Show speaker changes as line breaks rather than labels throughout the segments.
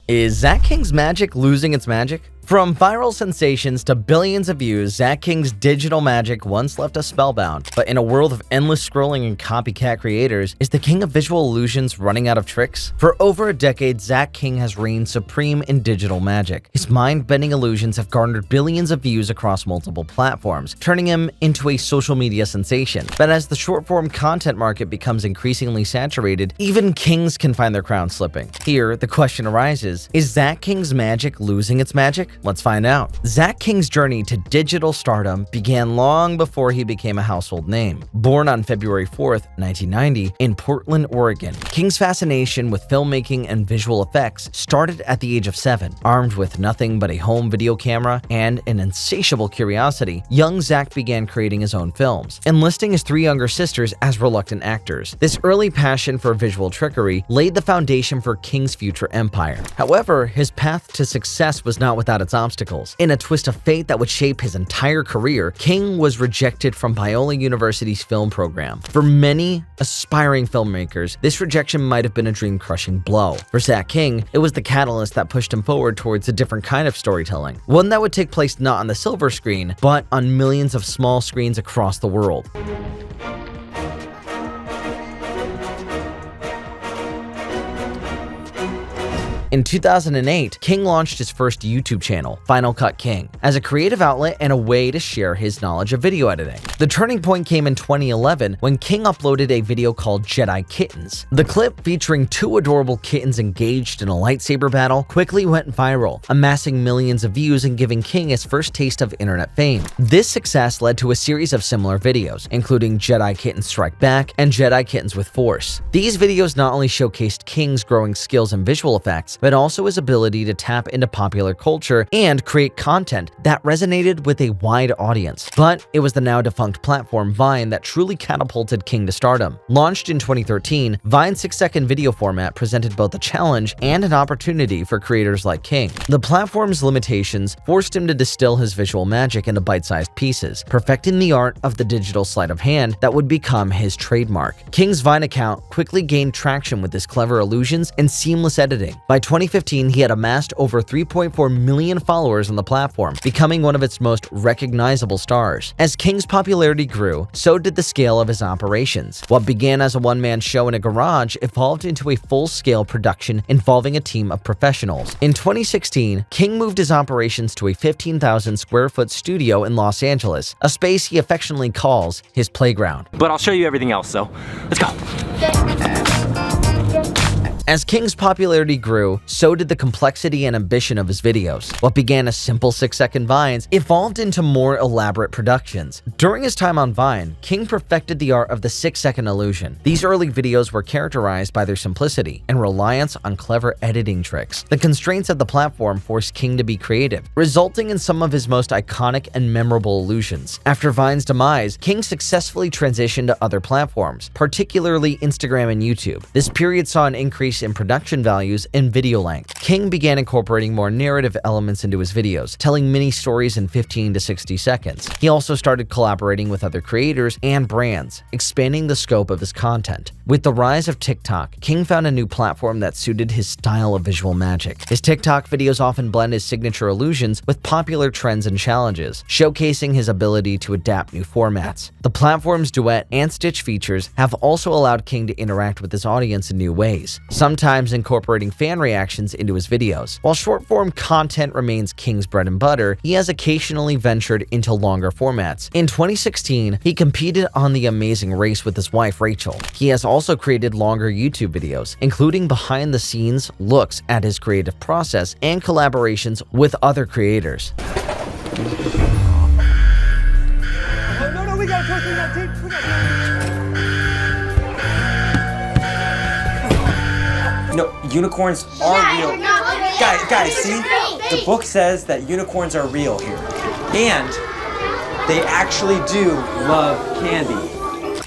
Is Zack King's magic losing its magic? From viral sensations to billions of views, Zack King's digital magic once left us spellbound. But in a world of endless scrolling and copycat creators, is the king of visual illusions running out of tricks? For over a decade, Zack King has reigned supreme in digital magic. His mind-bending illusions have garnered billions of views across multiple platforms, turning him into a social media sensation. But as the short-form content market becomes increasingly saturated, even kings can find their crown slipping. Here, the question arises, is Zack King's magic losing its magic? Let's find out. Zack King's journey to digital stardom began long before he became a household name. Born on February 4th, 1990, in Portland, Oregon, King's fascination with filmmaking and visual effects started at the age of 7. Armed with nothing but a home video camera and an insatiable curiosity, young Zack began creating his own films, enlisting his 3 younger sisters as reluctant actors. This early passion for visual trickery laid the foundation for King's future empire. However, his path to success was not without its obstacles. In a twist of fate that would shape his entire career, King was rejected from Biola University's film program. For many aspiring filmmakers, this rejection might have been a dream-crushing blow. For Zack King, it was the catalyst that pushed him forward towards a different kind of storytelling, one that would take place not on the silver screen, but on millions of small screens across the world. In 2008, King launched his first YouTube channel, Final Cut King, as a creative outlet and a way to share his knowledge of video editing. The turning point came in 2011 when King uploaded a video called Jedi Kittens. The clip, featuring 2 adorable kittens engaged in a lightsaber battle, quickly went viral, amassing millions of views and giving King his first taste of internet fame. This success led to a series of similar videos, including Jedi Kittens Strike Back and Jedi Kittens with Force. These videos not only showcased King's growing skills in visual effects, but also his ability to tap into popular culture and create content that resonated with a wide audience. But it was the now defunct platform Vine that truly catapulted King to stardom. Launched in 2013, Vine's 6-second video format presented both a challenge and an opportunity for creators like King. The platform's limitations forced him to distill his visual magic into bite-sized pieces, perfecting the art of the digital sleight of hand that would become his trademark. King's Vine account quickly gained traction with his clever illusions and seamless editing. By 2015, he had amassed over 3.4 million followers on the platform, becoming one of its most recognizable stars. As King's popularity grew, so did the scale of his operations. What began as a one-man show in a garage evolved into a full-scale production involving a team of professionals. In 2016, King moved his operations to a 15,000 square foot studio in Los Angeles, a space he affectionately calls his playground.
But I'll show you everything else, so let's go.
As King's popularity grew, so did the complexity and ambition of his videos. What began as simple 6-second vines evolved into more elaborate productions. During his time on Vine, King perfected the art of the 6-second illusion. These early videos were characterized by their simplicity and reliance on clever editing tricks. The constraints of the platform forced King to be creative, resulting in some of his most iconic and memorable illusions. After Vine's demise, King successfully transitioned to other platforms, particularly Instagram and YouTube. This period saw an increase in production values and video length. King began incorporating more narrative elements into his videos, telling mini stories in 15 to 60 seconds. He also started collaborating with other creators and brands, expanding the scope of his content. With the rise of TikTok, King found a new platform that suited his style of visual magic. His TikTok videos often blend his signature illusions with popular trends and challenges, showcasing his ability to adapt new formats. The platform's duet and stitch features have also allowed King to interact with his audience in new ways, sometimes incorporating fan reactions into his videos. While short-form content remains King's bread and butter, he has occasionally ventured into longer formats. In 2016, he competed on The Amazing Race with his wife Rachel. He has also created longer YouTube videos, including behind-the-scenes looks at his creative process and collaborations with other creators.
No, we got to
No, unicorns are real. Guys, see? The book says that unicorns are real here. And they actually do love candy.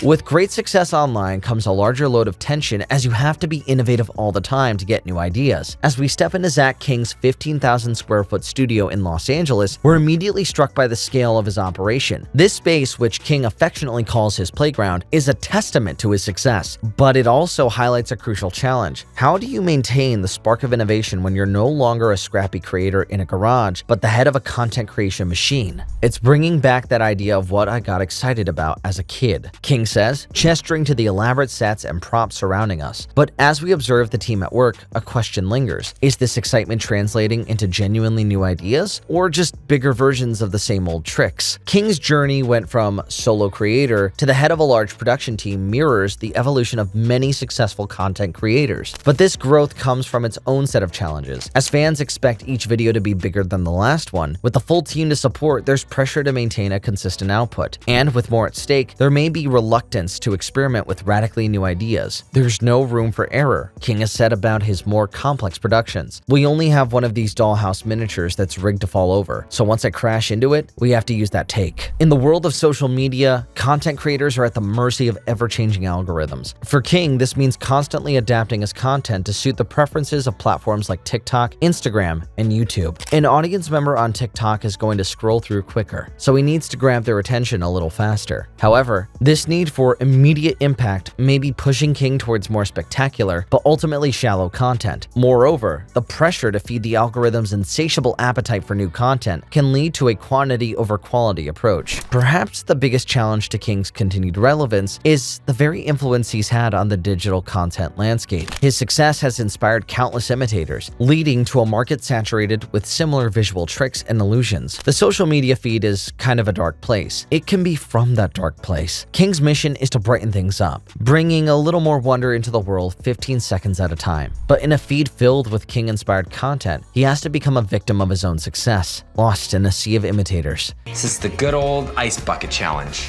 With great success online comes a larger load of tension as you have to be innovative all the time to get new ideas. As we step into Zack King's 15,000 square foot studio in Los Angeles, we're immediately struck by the scale of his operation. This space, which King affectionately calls his playground, is a testament to his success, but it also highlights a crucial challenge. How do you maintain the spark of innovation when you're no longer a scrappy creator in a garage, but the head of a content creation machine? It's bringing back that idea of what I got excited about as a kid, King says, gesturing to the elaborate sets and props surrounding us. But as we observe the team at work, a question lingers. Is this excitement translating into genuinely new ideas, or just bigger versions of the same old tricks? King's journey went from solo creator to the head of a large production team mirrors the evolution of many successful content creators. But this growth comes from its own set of challenges. As fans expect each video to be bigger than the last one, with the full team to support, there's pressure to maintain a consistent output. And with more at stake, there may be reluctance to experiment with radically new ideas. There's no room for error, King has said about his more complex productions. We only have one of these dollhouse miniatures that's rigged to fall over, so once I crash into it, we have to use that take. In the world of social media, content creators are at the mercy of ever-changing algorithms. For King, this means constantly adapting his content to suit the preferences of platforms like TikTok, Instagram, and YouTube. An audience member on TikTok is going to scroll through quicker, so he needs to grab their attention a little faster. However, this need for immediate impact may be pushing King towards more spectacular, but ultimately shallow content. Moreover, the pressure to feed the algorithm's insatiable appetite for new content can lead to a quantity over quality approach. Perhaps the biggest challenge to King's continued relevance is the very influence he's had on the digital content landscape. His success has inspired countless imitators, leading to a market saturated with similar visual tricks and illusions. The social media feed is kind of a dark place. It can be from that dark place. King's mission is to brighten things up, bringing a little more wonder into the world 15 seconds at a time. But in a feed filled with King-inspired content, he has to become a victim of his own success, lost in a sea of imitators.
This is the good old ice bucket challenge.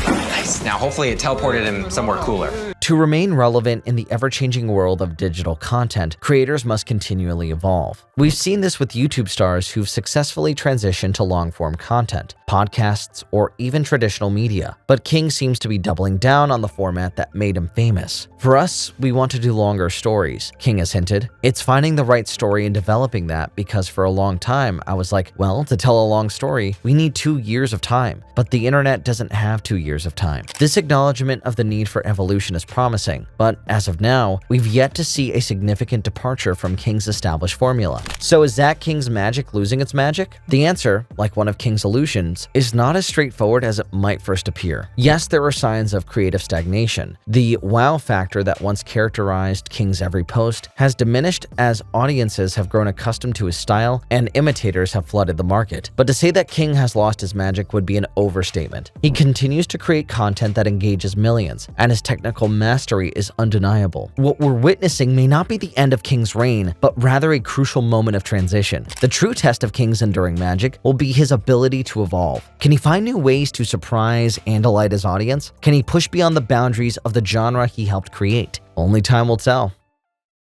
Nice. Now hopefully it teleported him somewhere cooler.
To remain relevant in the ever-changing world of digital content, creators must continually evolve. We've seen this with YouTube stars who've successfully transitioned to long-form content, podcasts, or even traditional media. But King seems to be doubling down on the format that made him famous. For us, we want to do longer stories, King has hinted. It's finding the right story and developing that, because for a long time, I was like, well, to tell a long story, we need 2 years of time. But the internet doesn't have 2 years of time. This acknowledgement of the need for evolution is promising, but as of now, we've yet to see a significant departure from King's established formula. So is Zack King's magic losing its magic? The answer, like one of King's illusions, is not as straightforward as it might first appear. Yes, there are signs of creative stagnation. The wow factor that once characterized King's every post has diminished as audiences have grown accustomed to his style and imitators have flooded the market. But to say that King has lost his magic would be an overstatement. He continues to create content that engages millions, and his technical mastery is undeniable. What we're witnessing may not be the end of King's reign, but rather a crucial moment of transition. The true test of King's enduring magic will be his ability to evolve. Can he find new ways to surprise and delight his audience? Can he push beyond the boundaries of the genre he helped create? Only time will tell.